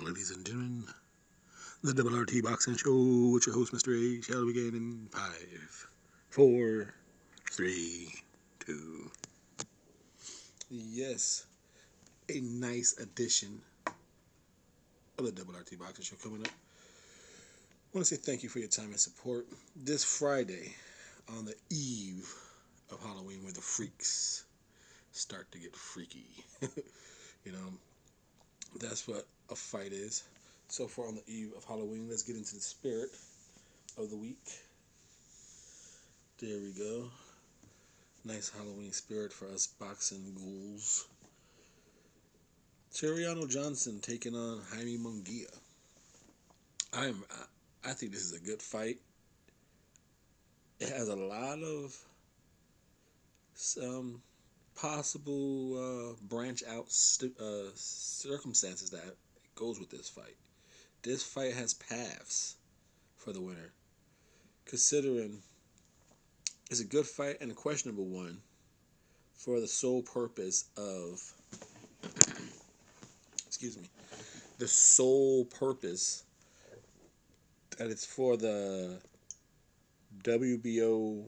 ladies and gentlemen, the Double RT Boxing Show with your host, Mr.A. Shall begin in 5, 4, 3, 2. Yes, a nice addition of the Double RT Boxing Show coming up. I want to say thank you for your time and support. This Friday, on the eve of Halloween, where the freaks start to get freaky. You know, that's what a fight is. So far on the eve of Halloween, let's get into the spirit of the week. There we go. Nice Halloween spirit for us boxing ghouls. Tuerano Johnson taking on Jaime Munguia. I think this is a good fight. It has a lot of some possible branch out circumstances that goes with this fight. This fight has paths for the winner, considering it's a good fight and a questionable one for the sole purpose of the sole purpose that it's for the WBO,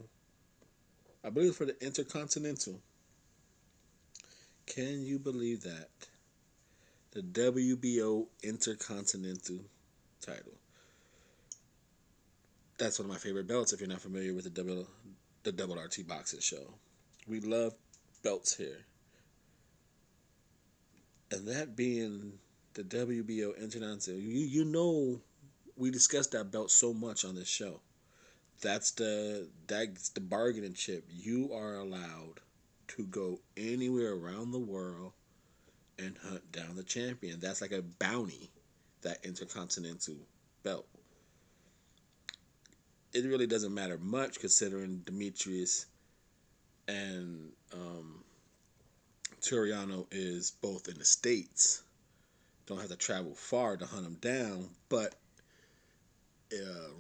I believe it's for the Intercontinental. Can you believe that? The WBO Intercontinental title. That's one of my favorite belts if you're not familiar with the Double RT Boxing Show. We love belts here. And that being the WBO International, you know we discussed that belt so much on this show. That's the bargaining chip. You are allowed to go anywhere around the world and hunt down the champion. That's like a bounty, that Intercontinental belt. It really doesn't matter much considering Demetrius and Tuerano is both in the States. Don't have to travel far to hunt them down, but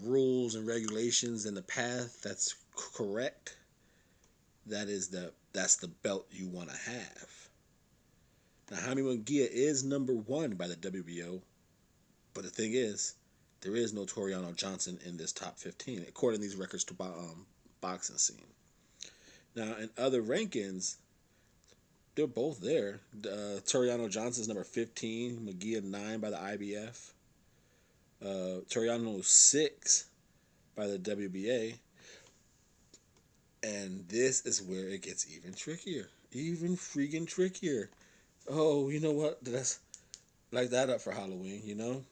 rules and regulations and the path that's correct, that's the belt you want to have. Now, Jaime Munguia is number 1 by the WBO, but the thing is, there is no Tuerano Johnson in this top 15, according to these records to boxing scene. Now, in other rankings, they're both there. Tuerano Johnson's number 15, Munguia 9 by the IBF. Tuerano 6 by the WBA. And this is where it gets even trickier. Even freaking trickier. Oh, you know what? Let's light that up for Halloween, you know?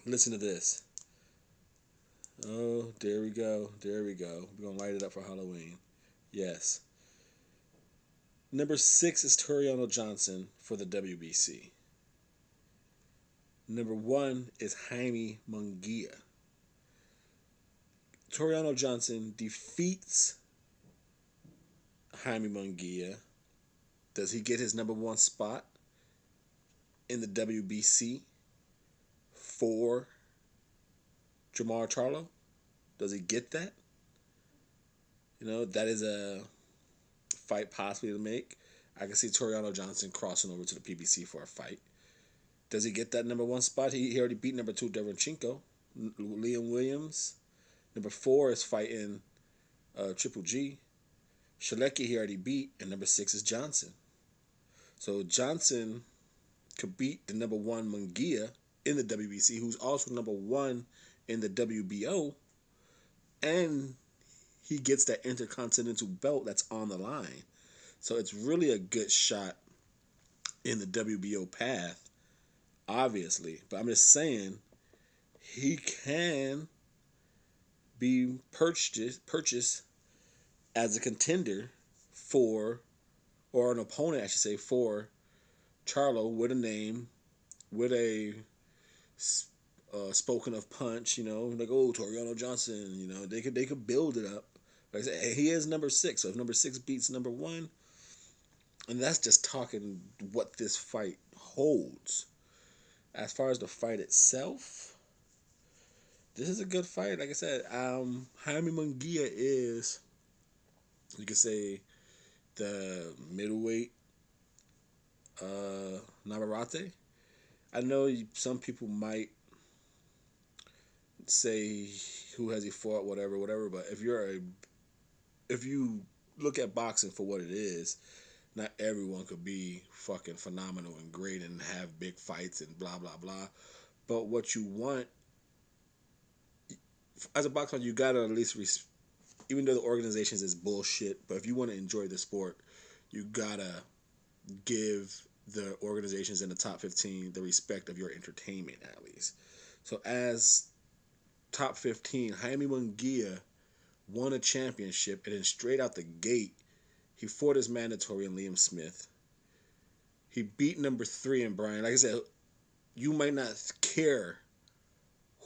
Listen to this. Oh, there we go. There we go. We're going to light it up for Halloween. Yes. Number 6 is Tuerano Johnson for the WBC. Number 1 is Jaime Munguia. Tuerano Johnson defeats Jaime Munguia. Does he get his number 1 spot in the WBC for Jermall Charlo? Does he get that? You know, that is a fight possibly to make. I can see Tuerano Johnson crossing over to the PBC for a fight. Does he get that number 1 spot? He already beat number 2 Derevchenko, Liam Williams. Number 4 is fighting Triple G. Shalecki he already beat, and number 6 is Johnson. So Johnson could beat the number 1 Munguia in the WBC, who's also number 1 in the WBO, and he gets that Intercontinental belt that's on the line. So it's really a good shot in the WBO path, obviously. But I'm just saying, he can be purchased as a contender for, or an opponent, I should say, for Charlo with a name, with a spoken of punch, you know, like, oh, Tuerano Johnson, you know, they could build it up. Like I said, he is number 6, so if number 6 beats number 1, and that's just talking what this fight holds. As far as the fight itself, this is a good fight. Like I said, Jaime Munguia is, you could say, the middleweight Navarrete. I know some people might say who has he fought, whatever, whatever. But if you look at boxing for what it is, not everyone could be fucking phenomenal and great and have big fights and blah blah blah. But what you want as a boxer, you gotta at least even though the organizations is bullshit, but if you want to enjoy the sport, you gotta give the organizations in the top 15 the respect of your entertainment at least. So as top 15, Jaime Munguia won a championship, and then straight out the gate, he fought his mandatory in Liam Smith. He beat number 3 in Brian. Like I said, you might not care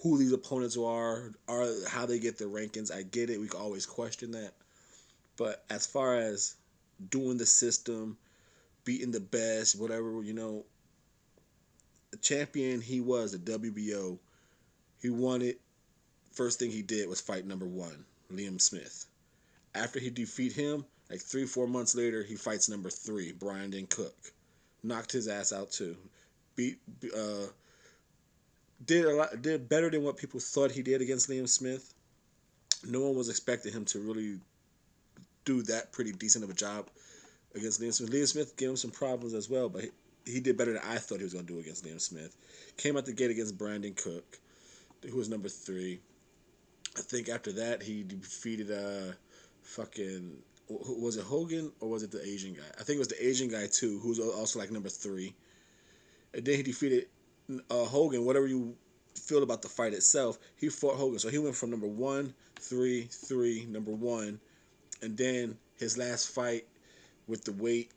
who these opponents are how they get their rankings. I get it. We can always question that. But as far as doing the system, beating the best, whatever, the champion he was, the WBO, he won it. First thing he did was fight number 1, Liam Smith. After he defeat him, like 3-4 months later, he fights number 3, Brian Cook. Knocked his ass out too. Beat did better than what people thought he did against Liam Smith. No one was expecting him to really do that pretty decent of a job against Liam Smith. Liam Smith gave him some problems as well, but he did better than I thought he was going to do against Liam Smith. Came out the gate against Brandon Cook, who was number 3. I think after that he defeated fucking, was it Hogan or was it the Asian guy? I think it was the Asian guy too, who's also like number 3. And then he defeated Hogan. Whatever you feel about the fight itself, he fought Hogan. So he went from number 1, 3, 3, number 1, and then his last fight with the weight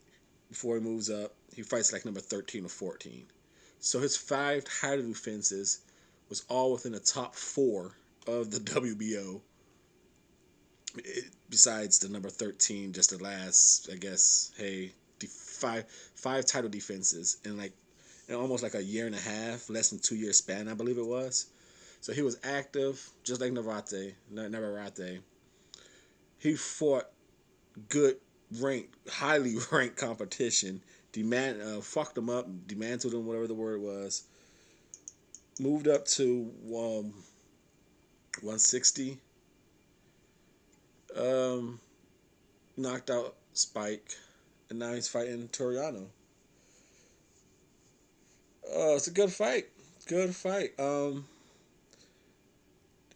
before he moves up, he fights like number 13 or 14. So his 5 title defenses was all within the top 4 of the WBO. Besides the number 13, just the last, I guess, hey, five title defenses in like in almost like a year and a half, less than 2 year span, I believe it was. So he was active, just like Navarrete. He fought good ranked, highly ranked competition. Fucked him up, dismantled him, whatever the word was. Moved up to 160. Um, Knocked out Spike, and now he's fighting Tuerano. It's a good fight. Good fight.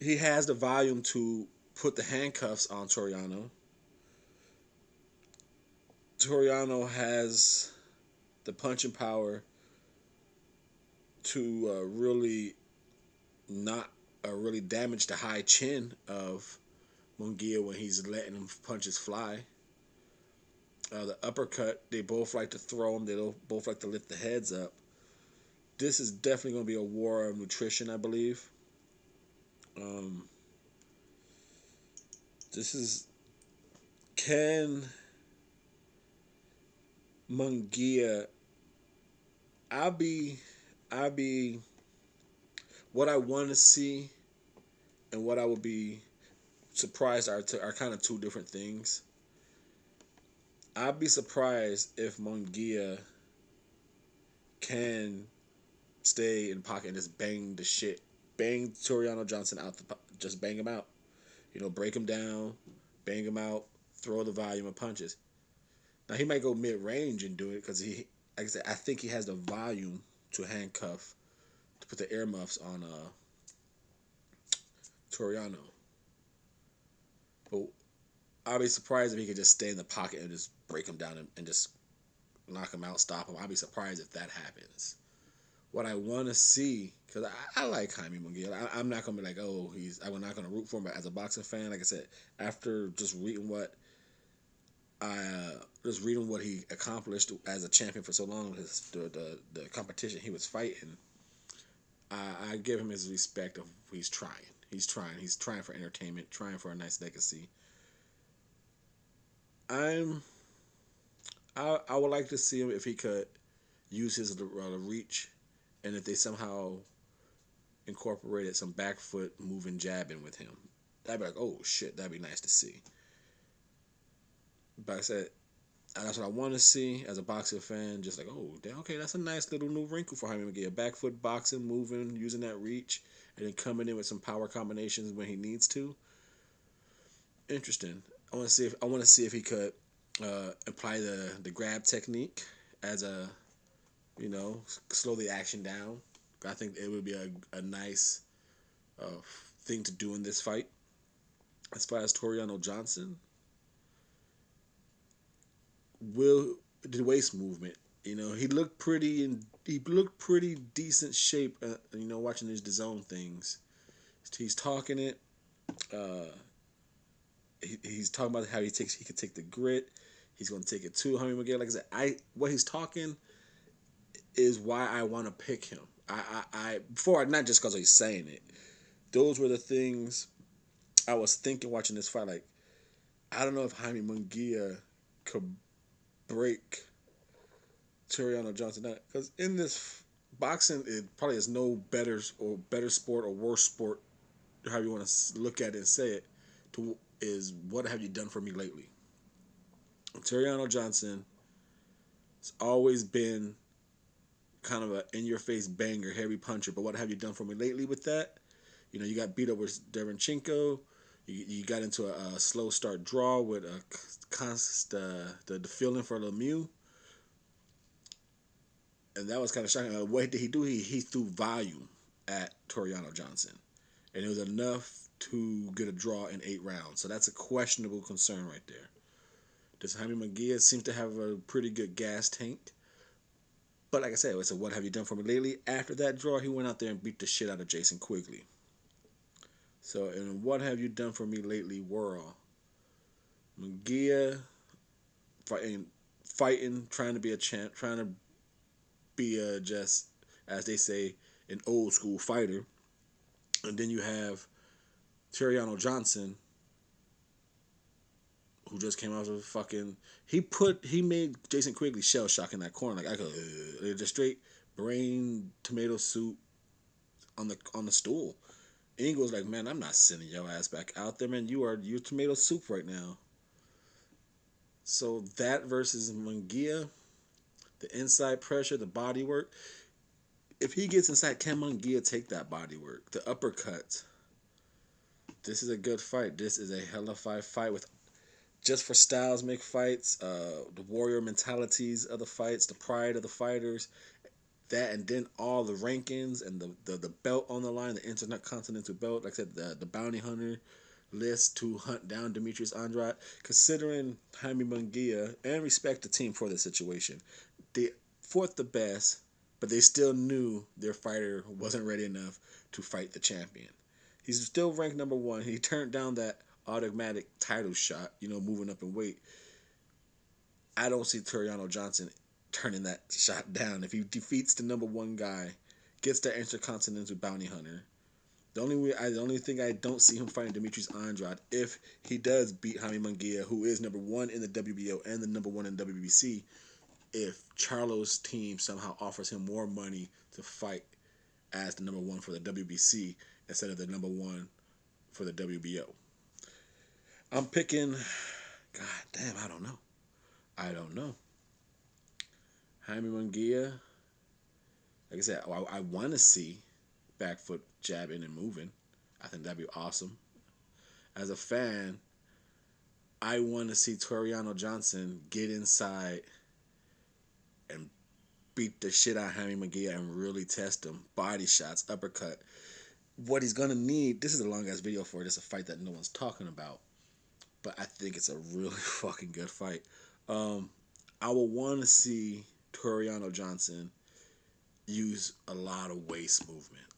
He has the volume to put the handcuffs on Tuerano. Tuerano has the punching power to really not really damage the high chin of Munguia when he's letting him punches fly. The uppercut, they both like to throw them. They both like to lift the heads up. This is definitely going to be a war of nutrition, I believe. Um, this is Can Munguia. I'll be, I'll be. What I want to see, and what I would be surprised are kind of two different things. I'd be surprised if Munguia can stay in pocket and just bang Toriano Johnson out, just bang him out. Break him down, bang him out, throw the volume of punches. Now he might go mid range and do it because like I said, I think he has the volume to handcuff, to put the earmuffs on Toriano. But I'll be surprised if he could just stay in the pocket and just break him down and just knock him out, stop him. I'll be surprised if that happens. What I want to see, because I like Jaime Munguia. I'm not going to be like, oh, I'm not going to root for him. But as a boxing fan, like I said, after just reading what he accomplished as a champion for so long, the competition he was fighting, I give him his respect of he's trying. He's trying. He's trying for entertainment, trying for a nice legacy. I would like to see him if he could use his reach, and if they somehow incorporated some back foot moving jabbing with him. That'd be like, oh shit, that'd be nice to see. But like I said, And that's what I want to see as a boxing fan. Just like, oh, okay, that's a nice little new wrinkle for Jaime Munguia. Back foot boxing, moving, using that reach, and then coming in with some power combinations when he needs to. Interesting. I want to see if he could apply the grab technique as a, you know, slow the action down. I think it would be a nice uh, thing to do in this fight. As far as Tuerano Johnson, will the waist movement. You know, he looked pretty decent shape. You know, watching his DAZN things, he's talking it. Uh, he's talking about how he could take the grit. He's gonna take it to Jaime Miguel. Like I said, what he's talking is why I want to pick him. I before not just because he's saying it. Those were the things I was thinking watching this fight. Like I don't know if Jaime Munguia could break Tuerano Johnson because in this boxing, it probably is no better sport or worse sport, however you want to look at it and say it. To is what have you done for me lately? Tuerano Johnson has always been kind of a in your face banger, heavy puncher. But what have you done for me lately with that? You know, you got beat up with Derenchenko. You got into a slow start draw with a the feeling for Lemieux, and that was kind of shocking. What did he do? He threw volume at Tuerano Johnson, and it was enough to get a draw in 8 rounds. So that's a questionable concern right there. Does Jaime Munguia seems to have a pretty good gas tank? But like I said, it's a what have you done for me lately? After that draw, he went out there and beat the shit out of Jason Quigley. So in what have you done for me lately world, Munguia fighting, trying to be a champ, trying to be a just as they say an old school fighter, and then you have Tuerano Johnson, who just came out of fucking. He made Jason Quigley shell shock in that corner. Like I could just straight brain tomato soup on the stool. And he goes like, man, I'm not sending your ass back out there, man. You're tomato soup right now. So that versus Munguia, the inside pressure, the body work. If he gets inside, can Munguia take that body work? The uppercut. This is a good fight. This is a hella fight with just for styles make fights, the warrior mentalities of the fights, the pride of the fighters, that and then all the rankings and the belt on the line, the intercontinental belt, like I said, the bounty hunter list to hunt down Demetrius Andrade. Considering Jaime Munguia and respect the team for the situation, they fought the best, but they still knew their fighter wasn't ready enough to fight the champion. He's still ranked number one. He turned down that automatic title shot, you know, moving up in weight. I don't see Tuerano Johnson turning that shot down. If he defeats the number one guy, gets the Intercontinental Bounty Hunter, the only thing I don't see him fighting Demetrius Andrade if he does beat Jaime Munguia, who is number one in the WBO and the number one in the WBC. If Charlo's team somehow offers him more money to fight as the number one for the WBC instead of the number one for the WBO. I'm picking. God damn, I don't know. I don't know. Jaime Munguia. Like I said, I want to see back foot jabbing and moving. I think that'd be awesome. As a fan, I want to see Tuerano Johnson get inside and beat the shit out of Jaime Munguia and really test him. Body shots, uppercut. What he's gonna need. This is a long ass video for this, a fight that no one's talking about, but I think it's a really fucking good fight. Um, I will want to see Tuerano Johnson use a lot of waist movement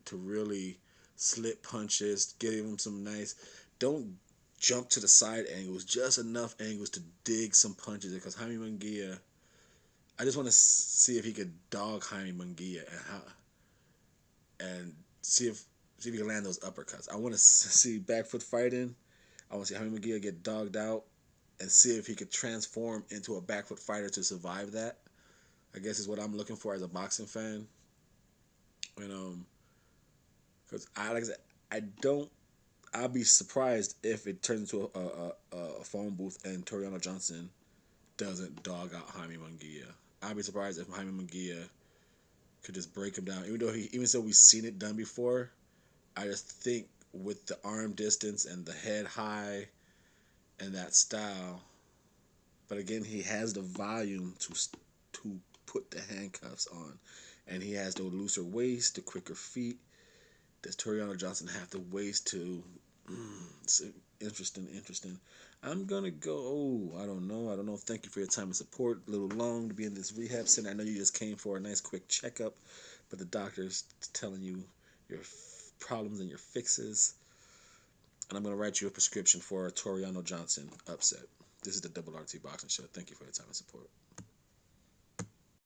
to really slip punches, give him some nice. Don't jump to the side angles, just enough angles to dig some punches. Because Jaime Munguia, I just want to see if he could dog Jaime Munguia and see if he can land those uppercuts. I want to see back foot fighting. I want to see Jaime Munguia get dogged out and see if he could transform into a back foot fighter to survive that. I guess is what I'm looking for as a boxing fan. And because like I said, I don't I'll be surprised if it turns into a phone booth and Tuerano Johnson doesn't dog out Jaime Munguia. I'd be surprised if Jaime Munguia could just break him down. Even though we've seen it done before, I just think with the arm distance and the head high and that style, but again, he has the volume to put the handcuffs on, and he has the looser waist, the quicker feet. Does Tuerano Johnson have the waist to? It's interesting, interesting. I'm gonna go. Oh, I don't know. I don't know. Thank you for your time and support. A little long to be in this rehab center. I know you just came for a nice quick checkup, but the doctor's telling you your problems and your fixes, and I'm gonna write you a prescription for a Tuerano Johnson upset. This is the Double RT Boxing Show. Thank you for your time and support.